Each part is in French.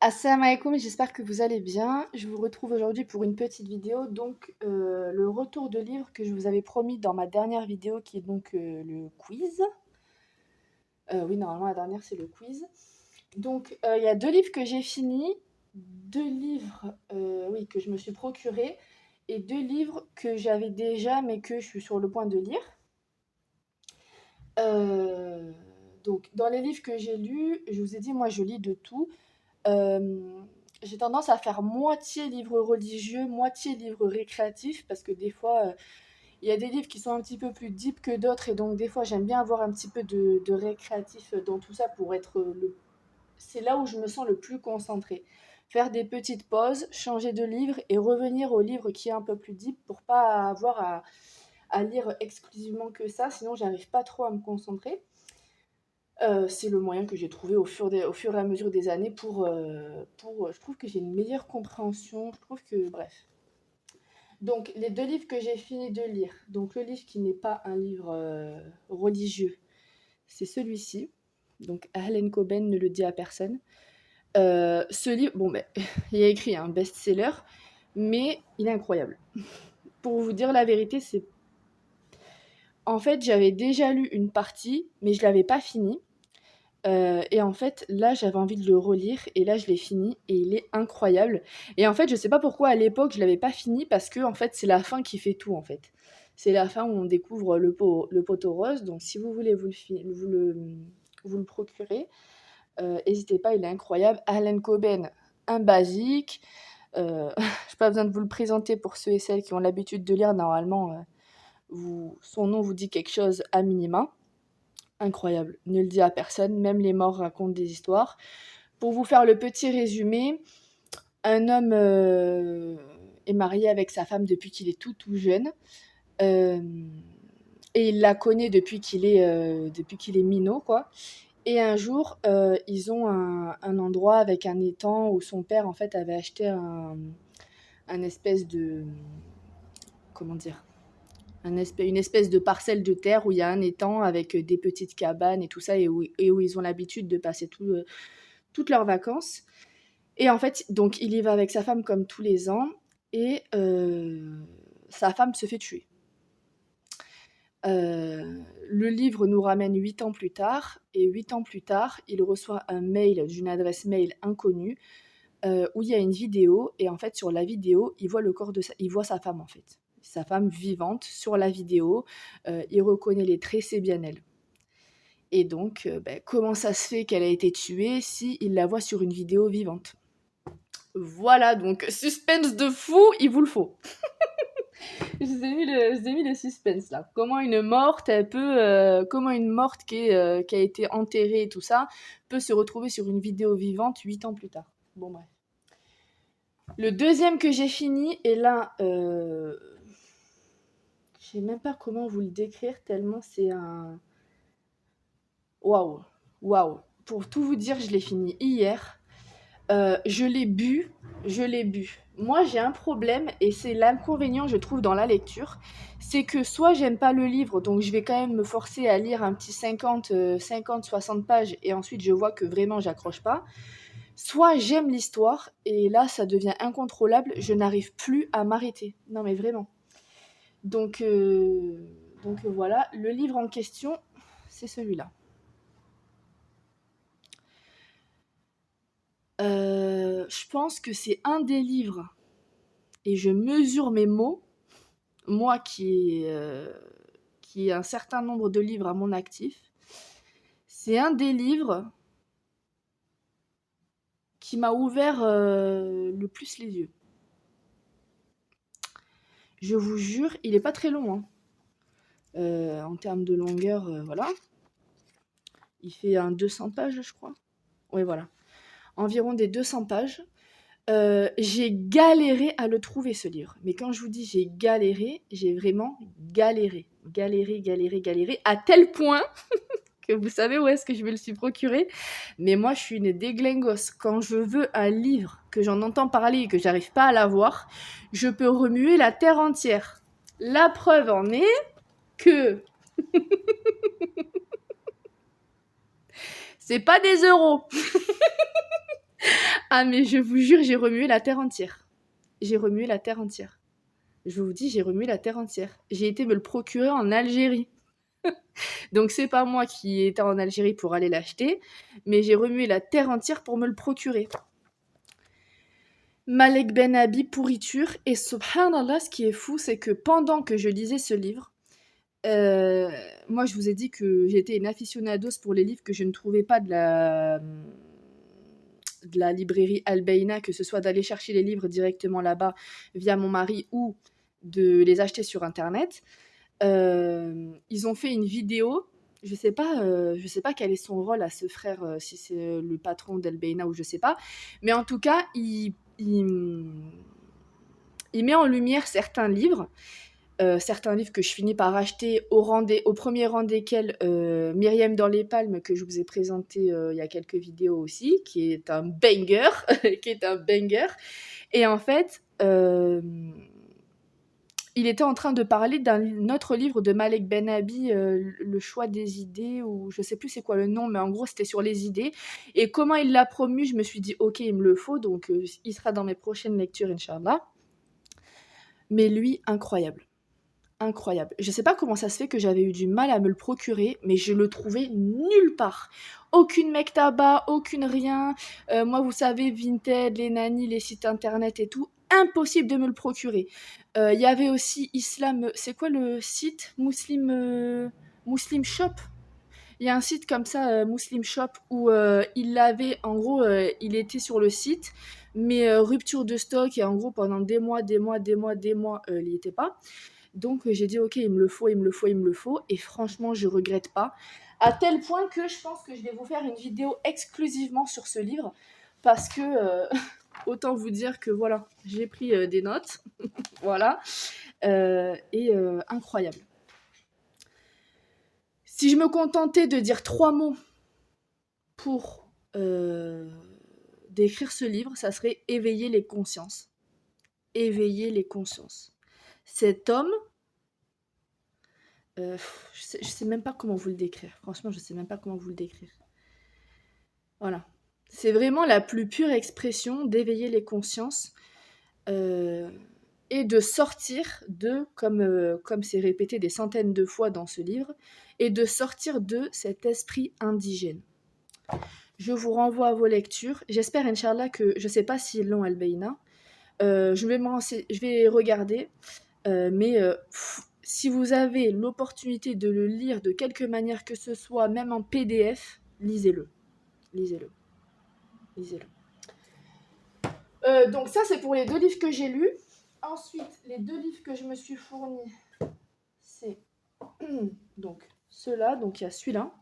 Assalamu alaikum, j'espère que vous allez bien. Je vous retrouve aujourd'hui pour une petite vidéo, le retour de livre que je vous avais promis dans ma dernière vidéo qui est le quiz. Oui, normalement la dernière c'est le quiz. Il y a deux livres que j'ai finis, deux livres oui, que je me suis procuré et deux livres que j'avais déjà mais que je suis sur le point de lire. Euh, dans les livres que j'ai lus, je vous ai dit, moi je lis de tout. Euh, j'ai tendance à faire moitié livre religieux, moitié livre récréatif, parce que des fois, il y a des livres qui sont un petit peu plus deep que d'autres, et donc des fois, j'aime bien avoir un petit peu de récréatif dans tout ça pour être le... C'est là où je me sens le plus concentrée. Faire des petites pauses, changer de livre et revenir au livre qui est un peu plus deep pour pas avoir à lire exclusivement que ça, sinon j'arrive pas trop à me concentrer. C'est le moyen que j'ai trouvé au fur et à mesure des années je trouve que j'ai une meilleure compréhension, je trouve que bref. Donc les deux livres que j'ai fini de lire, donc le livre qui n'est pas un livre religieux, c'est celui-ci. Donc Helen Coben ne le dit à personne. Ce livre, bon ben, il a écrit un best-seller, mais il est incroyable. Pour vous dire la vérité, c'est... En fait, j'avais déjà lu une partie, mais je l'avais pas fini. Et en fait, là, j'avais envie de le relire et là, je l'ai fini et il est incroyable. Et en fait, je sais pas pourquoi à l'époque, je l'avais pas fini parce que en fait, c'est la fin qui fait tout en fait. C'est la fin où on découvre le poteau rose. Donc, si vous voulez vous le procurer, n'hésitez pas, il est incroyable. Alan Coben, un basique. J'ai pas besoin de vous le présenter pour ceux et celles qui ont l'habitude de lire. Normalement, son nom vous dit quelque chose à minima. Incroyable, ne le dis à personne, même les morts racontent des histoires. Pour vous faire le petit résumé, un homme est marié avec sa femme depuis qu'il est tout jeune. Euh, et il la connaît depuis qu'il est minot, quoi. Et un jour, ils ont un endroit avec un étang où son père, en fait, avait acheté un espèce de... Comment dire? Une espèce de parcelle de terre où il y a un étang avec des petites cabanes et tout ça, et où ils ont l'habitude de passer toutes leurs vacances. Et en fait, donc il y va avec sa femme comme tous les ans, et sa femme se fait tuer. Le livre nous ramène 8 ans plus tard, et 8 ans plus tard, il reçoit un mail d'une adresse mail inconnue où il y a une vidéo, et en fait sur la vidéo, il voit sa femme en fait. Sa femme vivante sur la vidéo, il reconnaît les traits, c'est bien elle. Et donc, comment ça se fait qu'elle a été tuée si il la voit sur une vidéo vivante? Voilà, donc suspense de fou, il vous le faut. Je vous ai mis le suspense là. Comment une morte qui a été enterrée et tout ça peut se retrouver sur une vidéo vivante 8 ans plus tard. Bon bref. Le deuxième que j'ai fini, et là, je sais même pas comment vous le décrire tellement c'est un... Waouh, waouh. Pour tout vous dire, je l'ai fini hier. Je l'ai bu, je l'ai bu. Moi, j'ai un problème, et c'est l'inconvénient, je trouve, dans la lecture. C'est que soit j'aime pas le livre, donc je vais quand même me forcer à lire un petit 60 pages, et ensuite je vois que vraiment j'accroche pas. Soit j'aime l'histoire, et là, ça devient incontrôlable, je n'arrive plus à m'arrêter. Non, mais vraiment. Donc, euh, voilà, le livre en question, c'est celui-là. Je pense que c'est un des livres, et je mesure mes mots, moi qui ai un certain nombre de livres à mon actif, c'est un des livres qui m'a ouvert le plus les yeux. Je vous jure, il est pas très long, hein. En termes de longueur, voilà. Il fait un 200 pages, je crois. Oui, voilà. Environ des 200 pages. J'ai galéré à le trouver, ce livre. Mais quand je vous dis j'ai galéré, j'ai vraiment galéré. Galéré, galéré, galéré. À tel point que vous savez où est-ce que je me le suis procuré. Mais moi, je suis une déglingos. Quand je veux un livre, que j'en entends parler et que j'arrive pas à l'avoir, je peux remuer la terre entière. La preuve en est que c'est pas des euros. Ah, mais je vous jure, j'ai remué la terre entière. J'ai remué la terre entière. Je vous dis, j'ai remué la terre entière. J'ai été me le procurer en Algérie. Donc c'est pas moi qui étais en Algérie pour aller l'acheter, mais j'ai remué la terre entière pour me le procurer. Malek Ben Abi, pourriture. Et subhanallah, ce qui est fou, c'est que pendant que je lisais ce livre, moi je vous ai dit que j'étais une aficionados pour les livres que je ne trouvais pas de la librairie Al-Baïna, que ce soit d'aller chercher les livres directement là-bas via mon mari ou de les acheter sur internet. Ils ont fait une vidéo. Je sais pas quel est son rôle à ce frère, si c'est le patron d'Al-Baïna ou je sais pas. Mais en tout cas, il met en lumière certains livres que je finis par acheter au premier rang desquels Myriam dans les palmes, que je vous ai présenté il y a quelques vidéos aussi, qui est un banger, qui est un banger. Et en fait, il était en train de parler d'un autre livre de Malek Ben Abi, Le choix des idées, ou je sais plus c'est quoi le nom, mais en gros c'était sur les idées. Et comment il l'a promu, je me suis dit ok, il me le faut, donc il sera dans mes prochaines lectures, Inch'Allah. Mais lui, incroyable. Incroyable. Je sais pas comment ça se fait que j'avais eu du mal à me le procurer, mais je le trouvais nulle part. Aucune Mektaba, aucune rien. Moi, vous savez, Vinted, les nannies, les sites internet et tout, impossible de me le procurer. Il y avait aussi Islam. C'est quoi le site Muslim Shop. Il y a un site comme ça, Muslim Shop, où il l'avait, en gros, il était sur le site, mais rupture de stock, et en gros, pendant des mois, il n'y était pas. Donc j'ai dit ok, il me le faut, il me le faut, il me le faut. Et franchement, je regrette pas. À tel point que je pense que je vais vous faire une vidéo exclusivement sur ce livre. Parce que autant vous dire que voilà, j'ai pris des notes. Voilà. Incroyable. Si je me contentais de dire 3 mots pour décrire ce livre, ça serait éveiller les consciences. Éveiller les consciences. Cet homme, je sais même pas comment vous le décrire. Franchement, je sais même pas comment vous le décrire. Voilà. C'est vraiment la plus pure expression d'éveiller les consciences et de sortir comme c'est répété des centaines de fois dans ce livre, et de sortir de cet esprit indigène. Je vous renvoie à vos lectures. J'espère, Inch'Allah, que je sais pas s'ils l'ont Al-Baïna. Je vais regarder. Mais si vous avez l'opportunité de le lire de quelque manière que ce soit, même en PDF, lisez-le. Lisez-le. Lisez-le. Donc ça, c'est pour les 2 livres que j'ai lus. Ensuite, les 2 livres que je me suis fournis, c'est donc ceux-là. Donc il y a celui-là,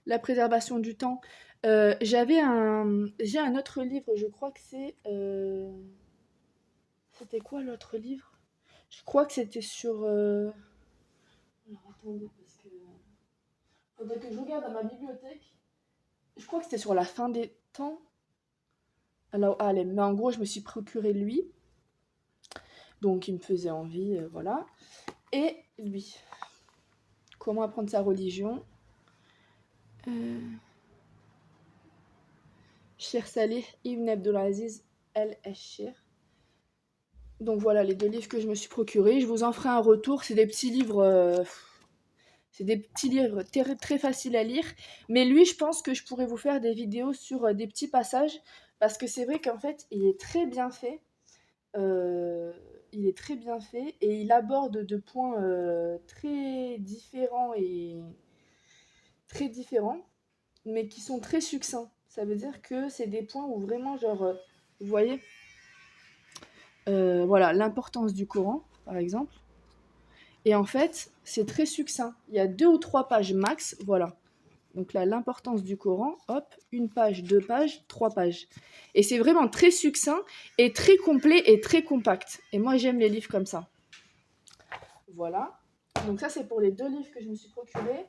La préservation du temps. J'ai un autre livre, je crois que c'est... C'était quoi l'autre livre? Je crois que c'était sur... Alors attendez, parce que... Faudrait que je regarde dans ma bibliothèque. Je crois que c'était sur la fin des temps. Alors, allez, mais en gros, je me suis procuré lui. Donc, il me faisait envie, voilà. Et lui. Comment apprendre sa religion. Cheikh Salih Ibn Abdulaziz Al-Ashir. Donc voilà les 2 livres que je me suis procurés. Je vous en ferai un retour. C'est des petits livres... C'est des petits livres très, très faciles à lire. Mais lui, je pense que je pourrais vous faire des vidéos sur des petits passages. Parce que c'est vrai qu'en fait, il est très bien fait. Il est très bien fait. Et il aborde de points très différents mais qui sont très succincts. Ça veut dire que c'est des points où vraiment, genre, vous voyez, voilà, l'importance du Coran, par exemple. Et en fait, c'est très succinct. Il y a 2 ou 3 pages max, voilà. Donc là, l'importance du Coran, hop, 1 page, 2 pages, 3 pages. Et c'est vraiment très succinct et très complet et très compact. Et moi, j'aime les livres comme ça. Voilà. Donc ça, c'est pour les 2 livres que je me suis procurés.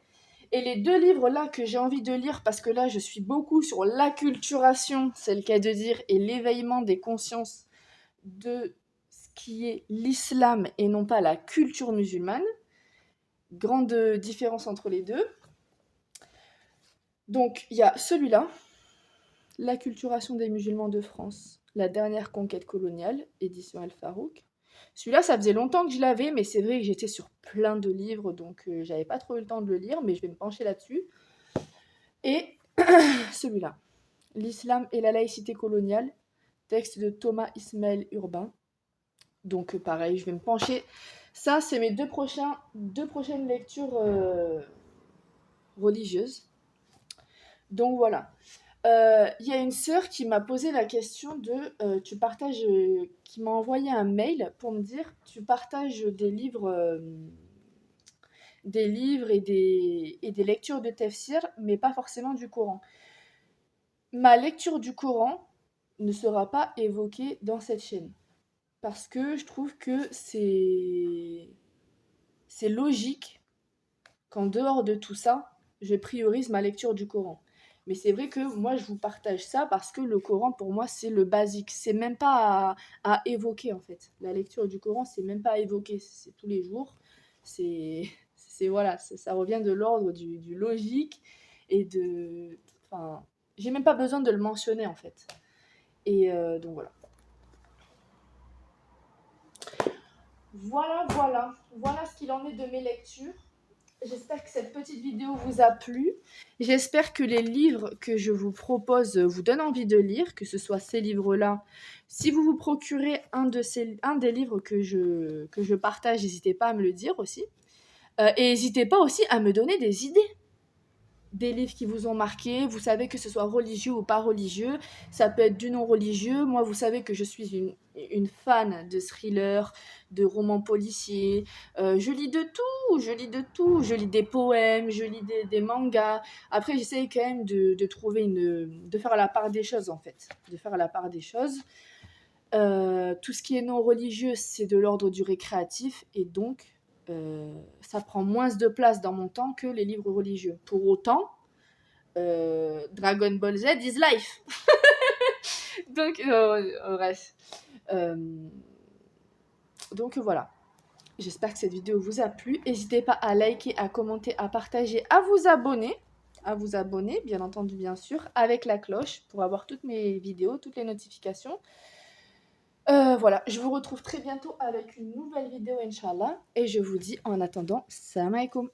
Et les 2 livres là que j'ai envie de lire, parce que là, je suis beaucoup sur l'acculturation, c'est le cas de dire, et l'éveillement des consciences de ce qui est l'islam et non pas la culture musulmane. Grande différence entre les 2. Donc, il y a celui-là, L'acculturation des musulmans de France, la dernière conquête coloniale, édition El Farouk. Celui-là, ça faisait longtemps que je l'avais, mais c'est vrai que j'étais sur plein de livres, donc j'avais pas trop eu le temps de le lire, mais je vais me pencher là-dessus. Et celui-là, L'islam et la laïcité coloniale, texte de Thomas Ismaël Urbain. Donc pareil, je vais me pencher. Ça, c'est mes deux prochaines lectures religieuses. Donc voilà. Il y a une sœur qui m'a posé la question de qui m'a envoyé un mail pour me dire tu partages des livres et des lectures de tafsir, mais pas forcément du Coran. Ma lecture du Coran ne sera pas évoquée dans cette chaîne parce que je trouve que c'est logique qu'en dehors de tout ça, je priorise ma lecture du Coran. Mais c'est vrai que moi, je vous partage ça parce que le Coran, pour moi, c'est le basique. C'est même pas à évoquer, en fait. La lecture du Coran, c'est même pas à évoquer. C'est tous les jours. C'est, voilà, ça revient de l'ordre du logique et de. Enfin, j'ai même pas besoin de le mentionner, en fait. Et donc voilà. Voilà ce qu'il en est de mes lectures. J'espère que cette petite vidéo vous a plu. J'espère que les livres que je vous propose vous donnent envie de lire, que ce soit ces livres-là. Si vous vous procurez un des livres que je partage, n'hésitez pas à me le dire aussi. Et n'hésitez pas aussi à me donner des idées. Des livres qui vous ont marqué, vous savez que ce soit religieux ou pas religieux, ça peut être du non religieux. Moi, vous savez que je suis une fan de thrillers, de romans policiers. Je lis de tout, je lis des poèmes, je lis des mangas. Après, j'essaye quand même de trouver de faire la part des choses, en fait. De faire la part des choses. Tout ce qui est non religieux, c'est de l'ordre du récréatif, et donc ça prend moins de place dans mon temps que les livres religieux. Pour autant, Dragon Ball Z is life. Donc, bref. Euh, donc voilà. J'espère que cette vidéo vous a plu. N'hésitez pas à liker, à commenter, à partager, à vous abonner. À vous abonner, bien entendu, bien sûr, avec la cloche pour avoir toutes mes vidéos, toutes les notifications. Voilà, je vous retrouve très bientôt avec une nouvelle vidéo, Inch'Allah. Et je vous dis en attendant, salam alaikum.